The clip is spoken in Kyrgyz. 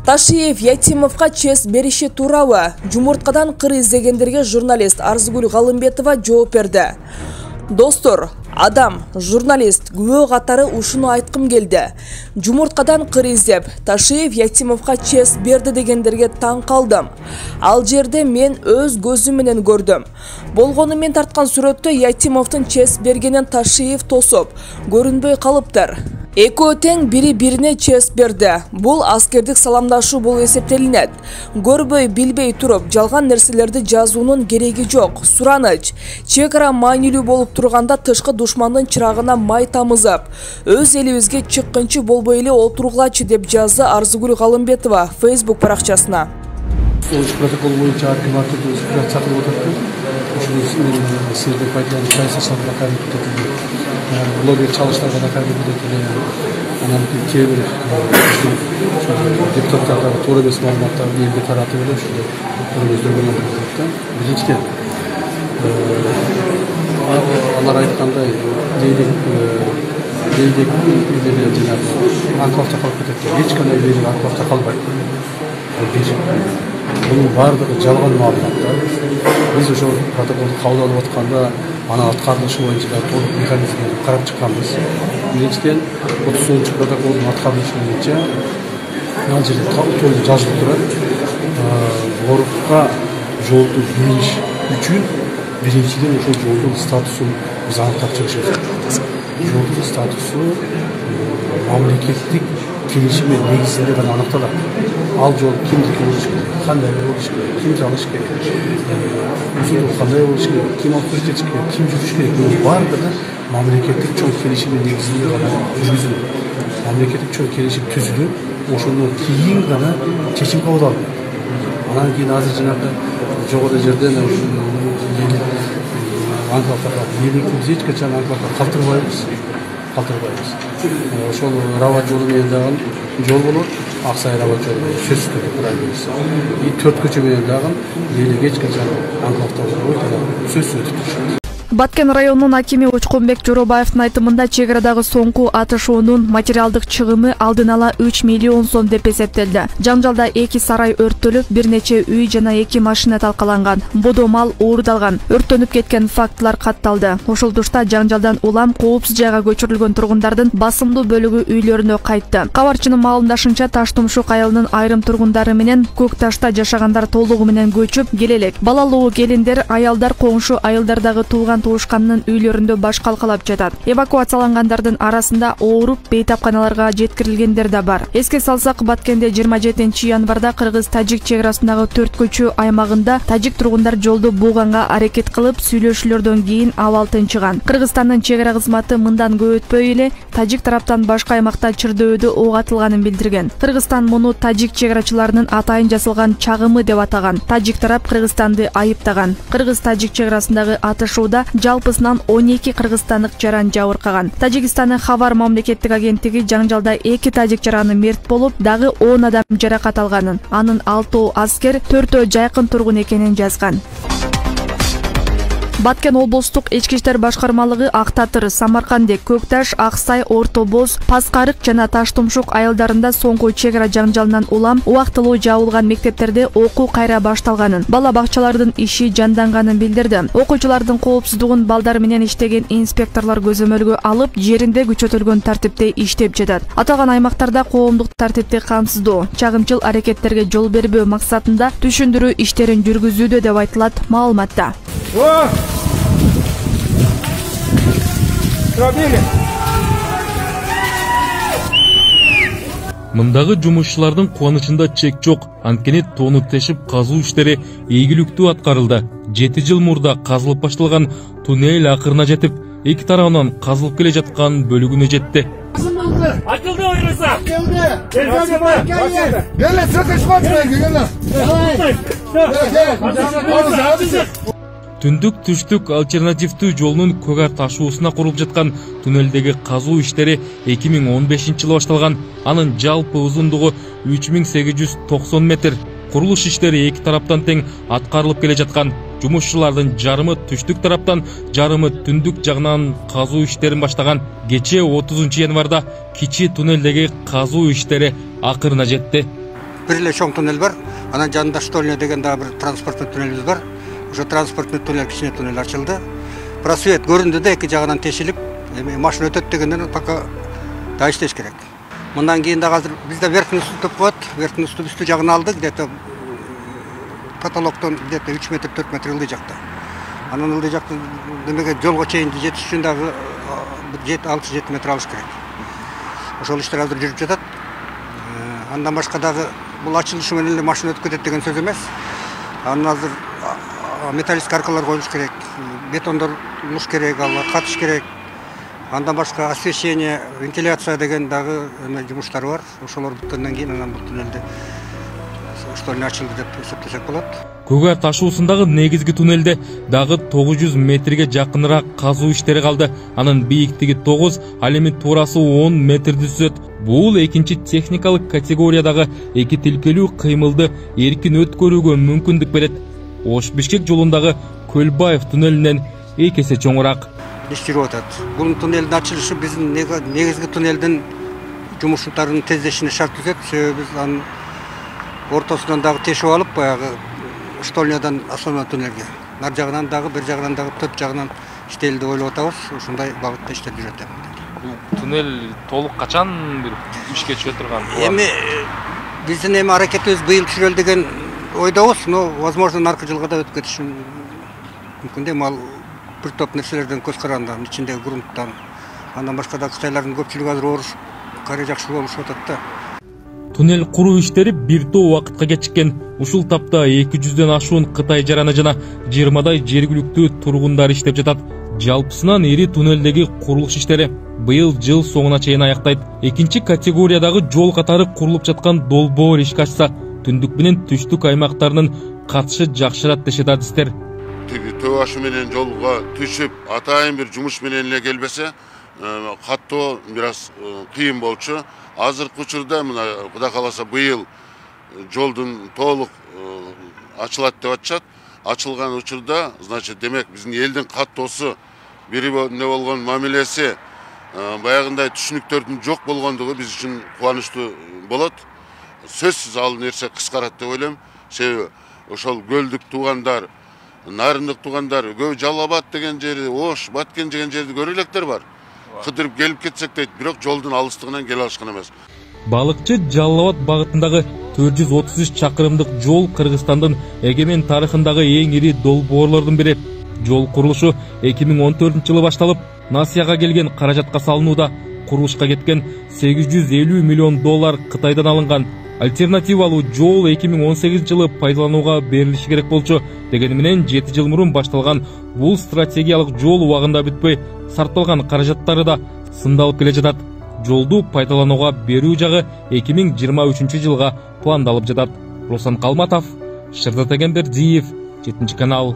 Ташиев Ятимовға чес бериши туурабы? Жумурткадан кыр издегендерге журналист Арзыгүл Галымбетова жооп берди. Достор, адам, журналист, күбө катары ушуну айткым келди. Жумурткадан кыр издеп, Ташиев Ятимовға чес берди дегендерге таң калдым. Ал жерде мен өз көзүм менен көрдүм. Болгону мен тарткан сүрөттө Ятимовдун чес бергенин Ташиев тосуп, көрүнбөй калыптыр. Экөө тең бири-бирине чес берди. Бул аскердик саламдашуу болуп эсептелинет. Көрбөй, билбей туруп, жалган нерселерди жазуунун кереги жок. Сураныч, чек ара маанилүү болуп турганда тышкы душмандын чырагына май тамызып, өз элибизге чыккынчы болбой эле отургулачы деп жазды Арзыгүл Галымбетова Facebook баракчасына. Протокол боюнча аргументтерди чакырып отурду. Ушул сизде пайдаланып саясатчыларга кайрылып кетти. Блогер чалыштарга да кайрылып кетти. Анан кээ бир депутаттарга туура эмес маалыматтарды элге таратып эле ушул көргөздөргөн. Биринчиден алар айткандай элдик анклавда калып кетет. Эч кандай элдик анклавда калбайт. Bunun бардыгы жалган маалыматтар. Биз ошол протоколду кабыл алып атканда ана аткарылышы боюнча толук механизмди карап чыкканбыз. Биринчиден 30-протоколдун аткарылышы боюнча ал жерде толук жазылып турат. Орукка жолду бериш үчүн биринчиден ошол жолдун статусун биз аныктап чыгышыбыз керек. Жолдун статусу мамлекеттик келишиме негизинде гана аныкталат. Ал жол кимдики болуш керек, кандай болуш керек, ким жалыш керек, узуну кандай болуш керек, ким алып кетиш керек, ким жүрүш керек. Бул бардыгы мамлекеттик чоң келишиме негизинде гана жүргүзүлөт. Мамлекеттик чоң келишим түзүлүп, ошондон кийин гана чечим кабыл алынат. Анан кийин азыр жанагы жогору жерден анклавдага биз эч качан анклавда калтырбайбыз. Ошол Рабат жолу менен дагы жол болот. Аксай Рабат жолу сөзсүз түрдө. 4 көчө менен дагы элге эч качан анклавда болбойт, сөзсүз өтүп турушат. Баткен районунун акими Учкунбек Жоробаевдин айтымында чек арадагы соңку атышуунун материалдык чыгымы алдын ала 3 миллион сом деп эсептелди. Жаңжалда 2 сарай өрттөлүп, бир нече үй жана 2 машина талкаланган. Бодо мал уурдалган. Өрттөнүп кеткен фактылар катталды. Ошол тушта жаңжалдан улам коопсуз жайга көчүрүлгөн тургундардын басымдуу бөлүгү үйлөрүнө кайтты. Кабарчынын маалымдашынча Таштумшук айылынын айрым тургундары менен Көк Ташта жашагандар толугу менен көчүп келелек. Балалуу келиндер, аялдар коңшу айылдардагы туулган туушканынын үйлөрүндө баш калкалап жатат. Эвакуациялангандардын арасында ооруп бейтапканаларга жеткирилгендер да бар. Эске салсак, Баткенде 27 январда Кыргыз-Тажик чек арасындагы 4 көчө аймагында тажик тургундар жолду бууганга аракет кылып, сүйлөшүүлөрдөн кийин абал тынчыган. Кыргызстандын чек ара кызматы мындан көп өтпөй эле тажик тараптан башка аймакта чырдөөлдү ок атылганын билдирген. Кыргызстан муну тажик чек арачыларынын атайын жасалган чагымы деп атаган. Тажик тарап Кыргызстанды айыптаган. Кыргыз-Тажик чек арасындагы атышууда жалпысынан 12 кыргызстандык жаран жабыркаган. Тажикстандын Хабар мамлекеттик агенттиги жаңжалда 2 тажик жараны мерт болуп, дагы 10 адам жаракат алганын, анын 6 аскер, 4 жайкын тургун экенин жазган. Баткен облустук ички иштер башкармалыгы Актатыр, Самаркандек, Көк Таш, Аксай, Орто Боз, Паскарык жана Таштумшук айылдарында соңку чек ара жаңжалынан улам убактылуу жабылган мектептерде окуу кайра башталганын, бала бакчалардын иши жанданганын билдирди. Окуучулардын коопсуздугун балдар менен иштеген инспекторлор көзөмөлгө алып, жеринде күчөтүлгөн тартипте иштеп жатат. Аталган аймактарда коомдук тартипти камсыздоо, чагымчыл аракеттерге жол бербөө максатында түшүндүрүү иштерин жүргүзүүдө деп айтылат маалыматта. Мындагы жумушчулардын кубанычында чек жок. Анткени тоону тешип казуу иштери ийгиликтүү аткарылды. 7 жыл мурда казылып башталган туннель акырына жетип, эки тарабынан казылып келе жаткан бөлүгүнө жетти. Açıldı oyunsa. Түндүк түштүк альтернативдүү жолунун көк ар ташуусуна курулуп жаткан туннелдеги казуу иштери 2015-жылы башталган. Анын жалпы узундугу 3890 метр. Курулуш иштери эки тараптан тең аткарылып келе жаткан. Жумушчулардын жарымы түштүк тараптан, жарымы түндүк жагынан казуу иштерин баштаган. Кечээ 30 январда кичи туннелдеги казуу иштери акырына жетти. бир эле чоң туннель бар. Анан жанында штольня деген дагы бир транспорттуу туннелибиз бар. Ошо транспорттуу туннель, кичине туннель ачылды. Просвет көрүндү да эки жагынан тешилип, машина өтөт дегенден пока да иштеш керек. Мындан кийин да азыр бизде верхний уступ коет. Верхний уступ үстү жагын алдык, где-то потолоктон где-то 3 метр 4 метр ылдый жакта. Анан ылдый жакта демеге жолго чейин жетиш үчүн дагы 6-7 метр алыш керек. Ошол иштер азыр жүрүп жатат. Андан башка дагы бул ачылышы менен эле машина өтүп кетет деген сөз эмес. Анан азыр металлический аркалар коюлуш керек, бетондолуш керек, алга катыш керек. Андан башка освещение, вентиляция деген дагы жумуштар бар. Ошолор бүткөндөн кийин анан бул туннелди штольня ачылды деп эсептесек болот. Көгаар ташуусундагы негизги туннелде дагы 900 метрге жакыныраак казуу иштери калды. Анын бийиктиги 9, ал эми туурасы 10 метрди түзөт. Бул экинчи техникалык категориядагы эки тилкелүү кыймылды эркин өткөрүүгө мүмкүндүк берет. Ош-Бишкек жолундагы Көлбаев туннелинен 2 эсе чоңураак. Иш жүрүп атат. Бул туннелдин ачылышы биздин негизги туннелдин жумуштарынын тездешине шарт түзөт. Себеби биз анын ортосунан дагы тешип алып, баягы штольнядан основной туннелге. Нар жагынан дагы, бир жагынан дагы, төрт жагынан иштейли деп ойлоп атабыз. Ушундай багытта иштер жүрөт. Туннель толук качан бир ишке түшө турган? Эми биздин аракетибиз быйыл түшүрөлү деген ойдобуз, но возможно наркы жылга да өтүп кетиши мүмкүн деп ал бир топ нерселерден көз карандан, ичиндеги грунттан. Андан башка да кытайлардын көпчүлүгү азыр оруш кары жакшы болушуп атат да. Туннель куруу иштери бир топ убакытка кечиккен. Ушул тапта 200дөн ашуун Кытай жараны жана 20дай жергиликтүү тургундар иштеп жатат. Жалпысынан ири туннелдеги курулуш иштери быйыл жыл соңуна чейин аяктайт. Экинчи категориядагы жол катары курулуп жаткан долбоор ишке ашса, түндүк менен түштүк аймактарынын катышы жакшырат дешет адистер. Төө ашы менен жолго түшүп, атайын бир жумуш менен эле келбесе, каттоо бир аз кыйын болчу. Азыркы учурда мына Кудай кааласа быйыл жолдун толук ачылат деп атышат. Ачылган учурда, значит, демек биздин элдин каттоосу бири-бирине болгон мамилеси баягындай түшүнүктөрдүн жок болгондугу биз үчүн кубанычтуу болот. Сөзсүз ал нерсе кыскарат деп ойлойм. Себеби ошол көлдүк туугандар, нарындык туугандар, көбү Жалал-Абад деген жери, Ош, Баткен деген жерди көрө электер бар. Кыдырып келип кетсек дейт, бирок жолдун алыстыгынан келе алышкан эмес. Балыкчы Жалал-Абад багытындагы 433 чакырымдык жол Кыргызстандын эгемен тарыхындагы эң ири долбоорлордун бири. Жол курулушу 2014-жылы башталып, Насияга келген каражатка салынууда. Курулушка кеткен $850 миллион Кытайдан алынган. Альтернативалуу жол 2018-жылы пайдаланууга берилиши керек болчу. Дегени менен 7 жыл мурун башталган бул стратегиялык жол убагында бүтпөй, сарпталган каражаттары да сындалып келе жатат. Жолду пайдаланууга берүү жагы 2023-жылга пландалып жатат. Руслан Калматов, Шырдат Эгембердиев, 7 канал.